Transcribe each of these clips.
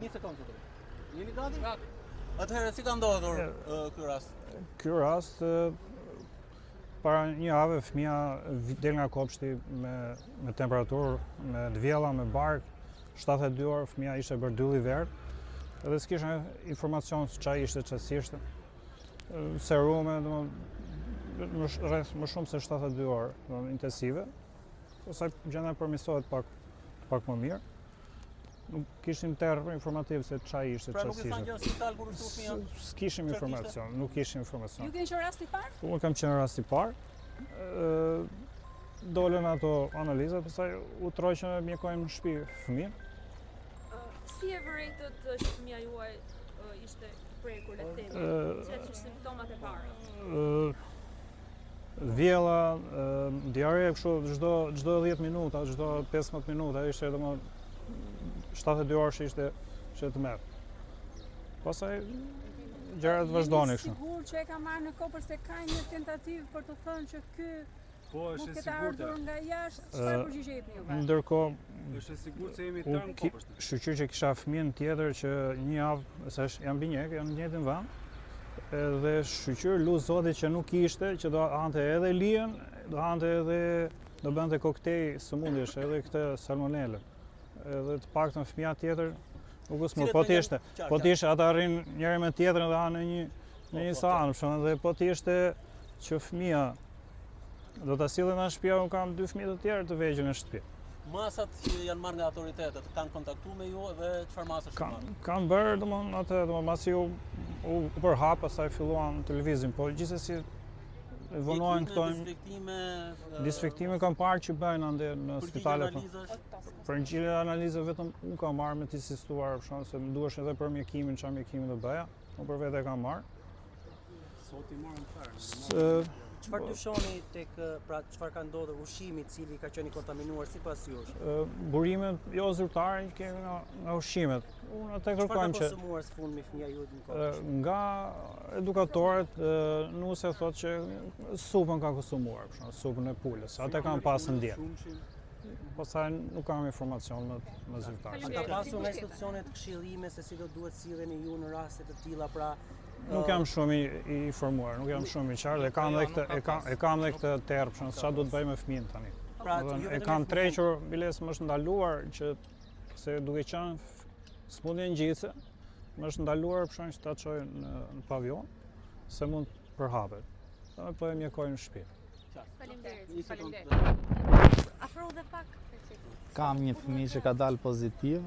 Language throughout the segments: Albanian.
Një sekondë zotëri. Jeni gati? Atëherë si ka ndodhur ky rast? Ky rast para një jave fëmia del nga kopshti me temperaturë, me dvjella, me bark, 72 orë, fëmia ishte bërdylli verdh, edhe s'kishte informacion se çfarë ishte, ç'si ishte. Serume, më shumë se 72 orë intensive. Pastaj gjendja përmirësohet pak më mirë. Nuk kishim terr informativ se çfarë ishte, Pra nuk e thanë gjë në spital kur u shtu fëmia? S'kishim informacion, nuk kishim informacion. Ju keni qenë rasti i parë? Unë kam qenë rasti i parë. Dolën ato analiza, pastaj u troqën e mjekojmë në shtëpi fëmijën. Si e vërejtët që fëmia juaj ishte prekur le të themi? Cilat ishin simptomat e para? Vjella, diare kështu çdo 10 minuta, çdo 15 minuta, ishte domethënë 72 orë ishte të merr. Pastaj gjërat vazhdonin kështu. Jeni sigurt që e ka marrë në kopër se ka një tentativë për të thënë që ky është e sigurt ardhur nga jashtë, çfarë përgjigje jepni juve? Ndërkohë, është e sigurt se jemi tërë në kopësht. Shqyr që kisha fëmijën tjetër që një javë, se janë binjek, janë në njëjtin vend, edhe shqyr lu zoti që nuk ishte, që do hante edhe lijen, do bënte koktej sëmundjesh, edhe këtë salmonellë. Edhe të paktën fëmia tjetër nuk u smur, po t'ishte ata arrin njëri me tjetrën dhe hanë në një sahan, dhe po t'ishte që fëmia do ta sillin në shtëpi, unë kam 2 fëmijë të tjerë të vegjël në shtëpi. Masat që janë marrë nga autoritetet kanë kontaktuar me ju dhe çfarë masësh kanë marrë? Kanë bërë domethënë masi u përhap, pastaj filluan televizin, po gjithsesi vonohen këto disfektime kanë parë që bëjnë ande në spitale. Për ngjyrë analizë vetëm unë kam marrë me të insistuar, për shkak se më duhesh edhe për mjekimin, çfarë mjekimi do bëja. Unë për vete kam marrë. Sot i morën fare. Çfarë dyshoni tek pra çfarë ka ndodhur ushqimi i cili ka qenë i kontaminuar sipas jush? Burimet jo zyrtare që kemi nga ushqimet. Unë atë kërkojmë që konsumuar së fundmi fëmia juaj në kopshт? Nga edukatorët, nuse thotë që supën ka konsumuar, për shembull, supën e pulës. Ata kanë pasur ndjetë. Pastaj nuk kam informacion më zyrtar. Ka pasur nga institucionet këshillime se si do duhet silleni ju në raste të tilla, pra nuk jam shumë i informuar, nuk jam shumë i qartë, e kam dhe këtë terë, për çfarë do të bëj me fëmijën tani. E kam trequr, biles më është ndaluar që se duke qenë smundje ngjitse, më është ndaluar për shkak që ta çoj në pavion, se mund përhapet. Po e mjekoj në shtëpi. Faleminderit. Afro dhe pak. Kam një fëmijë që ka dalë pozitiv.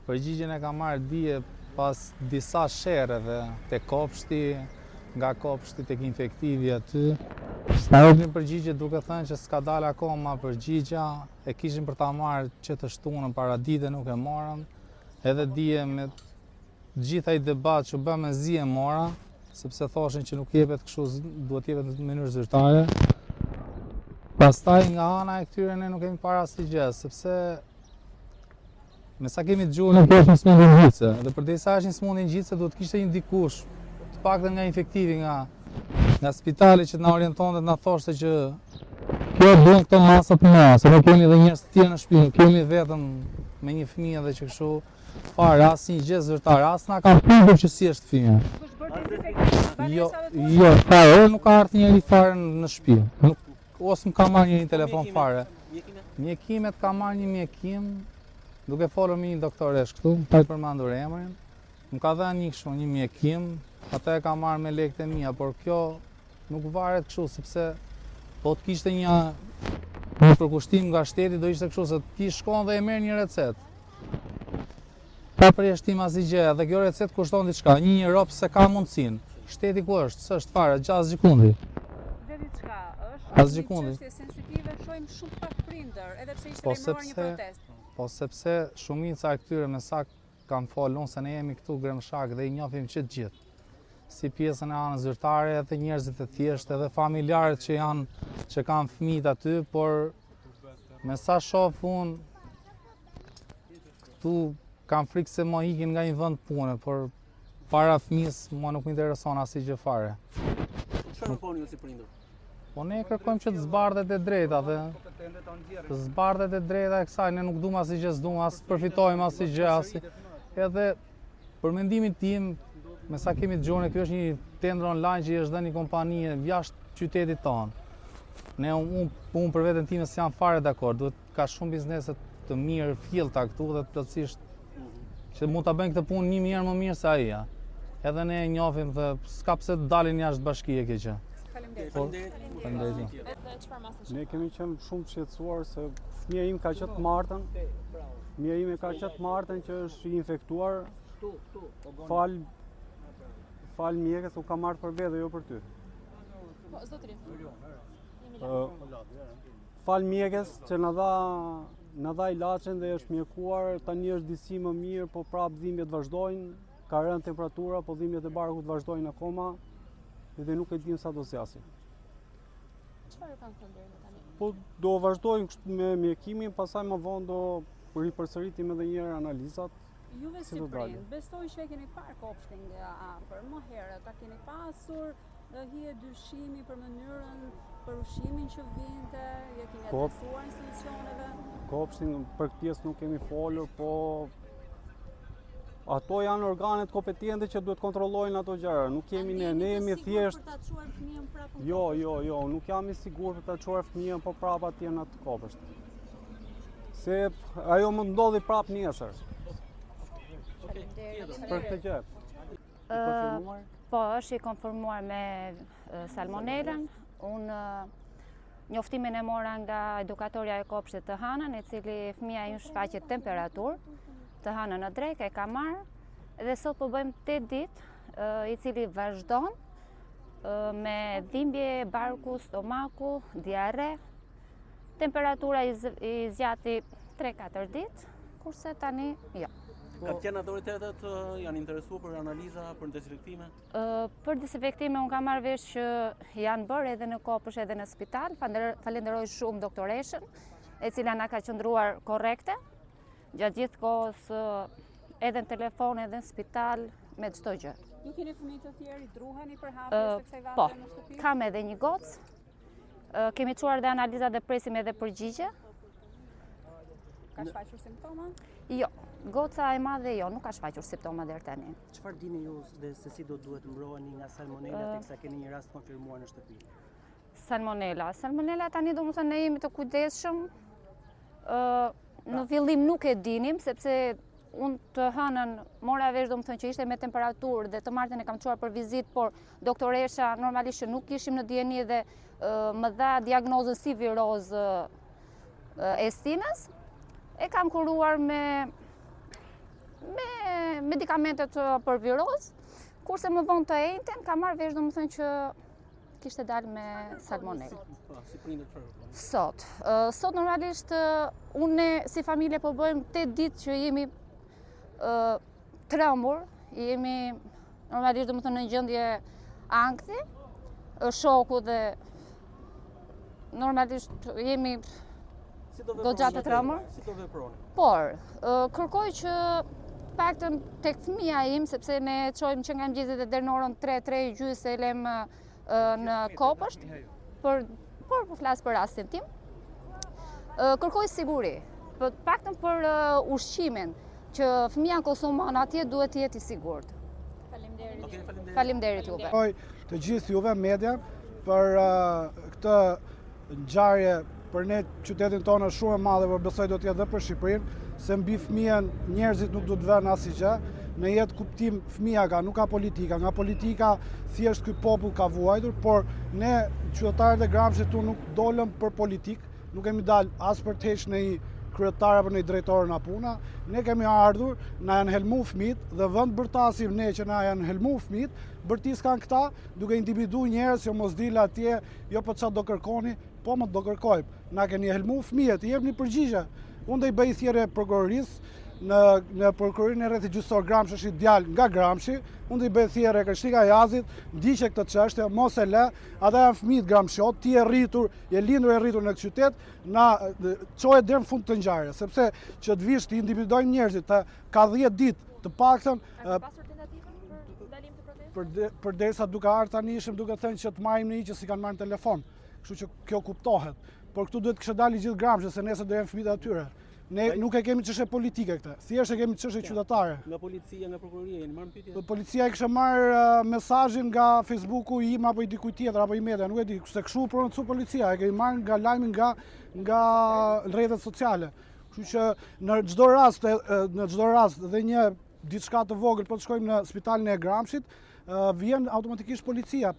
Përgjigjen e kam marrë dje pas disa sherreve te kopshti, nga kopshti tek infektivi aty. Na jepnin përgjigje duke thënë që s'ka dalë akoma përgjigja, e kishim për ta marrë që të shtunën para dite, nuk e morën. Edhe dje me gjithë ai debat që bëm me zi e mora, sepse thoshin që nuk jepet kështu, duhet jepet në mënyrë zyrtare. Pastaj nga ana e këtyre ne nuk kemi para asnjë gjë, sepse me sa kemi dëgjuar nuk është një smundje ngjitse, dhe përdesa është një smundje ngjitse duhet kishte një dikush, të paktën nga infektivi, nga spitali që na orientonte, na thoshte që kjo bën këto masa për ne, se nuk kemi edhe njerëz të tjerë në shtëpi, nuk kemi vetëm me një fëmijë dhe që kështu fare asnjë gjë zyrtare, as na kanë pyetur që si është fëmia. Jo, fare, nuk ka ardhur njëri fare në shtëpi. Ose më ka marrë një telefon fare. Mjekimet ka marrë një mjekim, duke folur me një doktoresh këtu, pa i përmendur emrin. Më ka dhënë një kështu, një mjekim, atë e ka marrë me lekët e mia, por kjo nuk varet kështu, sepse po të kishte një përkushtim nga shteti, do ishte kështu se ti shkon dhe e merr një recetë. Pa përjashtim asnjë gjë, dhe kjo recetë kushton diçka, një rob se ka mundsinë. Shteti ku është? S'është fare, 6 sekundi. Është një çështje sensitive, shohim shumë pak prindër, edhe pse ishte lajmëruar një protestë. Po sepse shumica e këtyre me sa kanë folur se ne jemi këtu Gremshak dhe i njohim që të gjithë. Si pjesën e anës zyrtare, edhe njerëzit e thjeshtë, edhe familjarët që kanë fëmijët aty, por me sa shoh unë këtu kanë frikë se mo ikin nga një vend pune, por para fëmijës mua nuk më intereson asnjë gjë fare. Çfarë kërkoni ju si prindër? Po ne kërkojmë që të zbardhet e drejta, të zbardhet e drejta e kësaj, ne nuk duam asnjë gjë, s'duam as përfitojmë asnjë gjë, edhe për mendimin tim, me sa kemi dëgjuar, kjo është një tendër online që i është dhënë një kompanie jashtë qytetit tonë. Unë për veten time s'jam fare dakord, duhet ka shumë biznese të mirë fillta këtu dhe plotësisht që mund ta bëjnë këtë punë 1000 herë më mirë se ai. Edhe ne e njohim dhe s'ka pse të dalin jashtë bashkie kjo gjë. Faleminderit. Edhe çfarë masë Ne kemi qenë shumë të shqetësuar se fëmia im ka qenë të martën. Fëmia ime ka qenë të martën që është i infektuar. Fal mjekës u ka marrë për vete, jo për ty. Po, zotëri. Fal mjekës që na dha ilaçin dhe është mjekuar, tani është disi më mirë, po prapë dhimbjet vazhdojnë, ka rënë temperatura, po dhimbjet e barkut vazhdojnë akoma dhe nuk e dim sa do zjasin. Çfarë kanë thënë deri më tani? Po do vazhdojmë kështu me mjekimin, pastaj më vonë do ripërsëritim edhe një herë analizat. Juve si prind, besoj që e keni parë kopshtin nga afër, më herët, a keni pasur hije dyshimi për mënyrën për ushqimin që vinte, ja keni adresuar institucioneve? Kopshtin për këtë pjesë nuk kemi folur, po ato janë organet kompetente që duhet kontrollojnë ato gjëra. Nuk kemi ne jemi thjesht. Për ta çuar fëmijën prapë? Jo, nuk jam i sigurt për ta çuar fëmijën po prapë atje në atë kopsht. Se ajo më ndodhi prapë nesër. Për këtë gjë. Po, është i konfirmuar me salmonelën. Unë njoftimin e mora nga edukatorja e kopshtit të Hanën, e cili fëmia im shfaqet temperaturë, të Hanën në drek e ka marrë, dhe sot po bëjmë 8 ditë, i cili vazhdon me dhimbje barku, stomaku, diare. Temperatura i zgjati 3-4 ditë, kurse tani jo. Kanë qenë autoritetet janë interesuar për analiza, për dezinfektime? Për dezinfektime unë kam marrë vesh që janë bërë edhe në kopësht edhe në spital. Falenderoj shumë doktoreshën, e cila na ka qëndruar korrekte gjatë gjithë kohës, edhe në telefon edhe në spital, me çdo gjë. Ju keni fëmijë të tjerë, i druheni për hapjes të kësaj Po, vate në shtëpi? kam edhe një gocë. Kemi çuar dhe analiza dhe presim edhe përgjigje. Ka shfaqur simptoma? Jo, goca e madhe jo, nuk ka shfaqur simptoma deri tani. Çfarë dini ju dhe se si do duhet mbroheni nga salmonela teksa keni një rast konfirmuar në shtëpi? Salmonela tani domethënë ne jemi të kujdesshëm. Në fillim nuk e dinim sepse unë të Hënën mora vesh domethënë që ishte me temperaturë dhe të martën e kam çuar për vizitë, por doktoresha normalisht që nuk ishim në dieni dhe më dha diagnozën si virozë e stinës. E kam kuruar me medikamentet për virozë, kurse më vonë të ejten, kam marrë vesh domethënë që kishte dalë me salmonellë. Si prindet çfarë? Sot normalisht unë si familje po bëjmë 8 ditë që jemi trembur, jemi normalisht domethënë në gjendje ankthi, shoku dhe normalisht jemi goxha të trembur. Si do veproni? Por, kërkoj që paktën tek fëmia im, sepse ne çojmë që nga mëngjesi deri në orën 3:30 e lem në kopësht, por po flas për rastin tim. Kërkoj siguri, paktën për ushqimin që fëmia konsumon atje duhet të jetë i sigurt. Faleminderit. Faleminderit juve. Të gjithë juve media për këtë ngjarje për ne qytetin tonë është shumë e madhe, por besoj do të jetë edhe për Shqipërinë, se mbi fëmijën njerëzit nuk do të vënë asgjë. Në jetë kuptim fëmia ka, nuk ka politika. Nga politika thjesht ky popull ka vuajtur, por ne qytetarët e Gramshit nuk dolëm për politikë, nuk kemi dalë as për të hequr në një kryetar apo në një drejtor na puna. Ne kemi ardhur, na janë helmu fëmijët dhe vend bërtasim ne që na janë helmu fëmijët, bërtis kanë këta, duke individu njerëz që mos dilë atje, jo po çfarë do kërkoni, po më do kërkojmë. Na keni helmu fëmijët, i jepni përgjigje. Unë do i bëj thjerrje prokurorisë në prokurorinë e rrethit gjyqësor Gramshi, është i djalë nga Gramshi. Unë do i bëj thjerrje Krishtika Jazit, ndiqe këtë çështje, mos e lë. Ata janë fëmijë Gramshiot, ti je rritur, je lindur e rritur në këtë qytet, na çohet deri në fund të ngjarjes, sepse që të vish të individojnë njerëzit, ka 10 ditë të paktën. Pasur tentativën për ndalim të protestës? Përderisa duke ardhur tani ishim duke thënë që të marrim në një që si kanë marrë në telefon. Kështu që kjo kuptohet. Por këtu duhet kishte dalë gjithë Gramshi, se nesër do jenë fëmijët atyre. Ne nuk e kemi çështje politike këtë, thjesht e kemi çështje qytetare. Nga policia, nga prokuroria, jeni marrë në pyetje? Policia e kishte marrë mesazhin nga Facebooku im apo i dikujt tjetër apo i media, nuk e di, se kështu prononcu policia, e kemi marrë nga lajmi nga rrjetet sociale. Kështu që në çdo rast dhe një diçka të vogël po të shkojmë në spitalin e Gramshit, vjen automatikisht policia.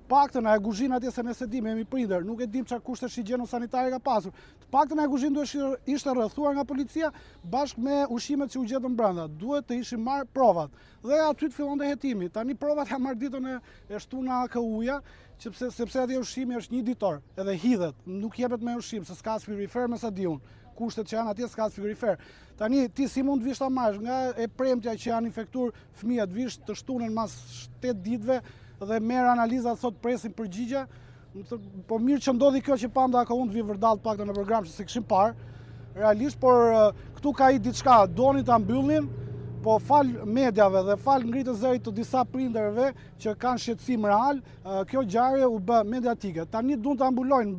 Paktën e guzhin atje se nëse dim, jemi prindër, nuk e dim çfarë kushte higjieno-sanitare ka pasur. Të paktën e guzhin duhet ishte rrethuar nga policia bashkë me ushqimet që u gjetën brenda. Duhet të ishin marrë provat. Dhe aty të fillonte hetimi. Tani provat janë marrë ditën e shtuna KU-ja, sepse atje ushqimi është 1 ditor, edhe hidhet, nuk jepet me ushqim, se s'ka frigorifer me sa di unë. Kushtet që janë atje s'ka frigorifer. Tani ti si mund të vish ta marrësh nga e premtja që janë infektuar fëmijët, vish të shtunën mas 7 ditëve dhe merr analiza thot presin përgjigje. Po mirë që ndodhi kjo që pam da ka unë të vi vërdall paktën në program që se kishim parë. Realisht, por këtu ka i diçka, doni ta mbyllin, po fal mediave dhe fal ngritës zërit të disa prindërve që kanë shqetësim real, kjo ngjarje u bë mediatike. Tani duan ta mbulojnë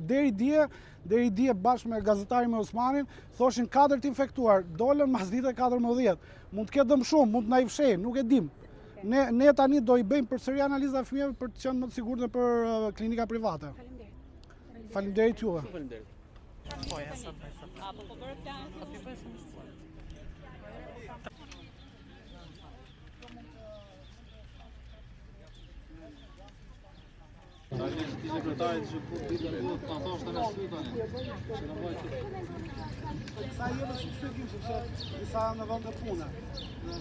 deri dje bashkë me gazetarin me Osmanin, thoshin 4 të infektuar, dolën mas dite 14. Mund të ketë dëm shumë, mund të na i fshehin, nuk e dim. Ne tani do i bëjmë përsëri analiza fëmijëve për të qenë më të sigurt për klinika private. Faleminderit juve. Faleminderit. Sekretarit që po ditën duhet ta thoshte në sy tani. Sa jemi të shpjegim sepse disa janë në vend të pune.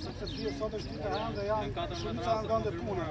Sepse sot është ditë e hënë dhe janë shumë në vend të pune.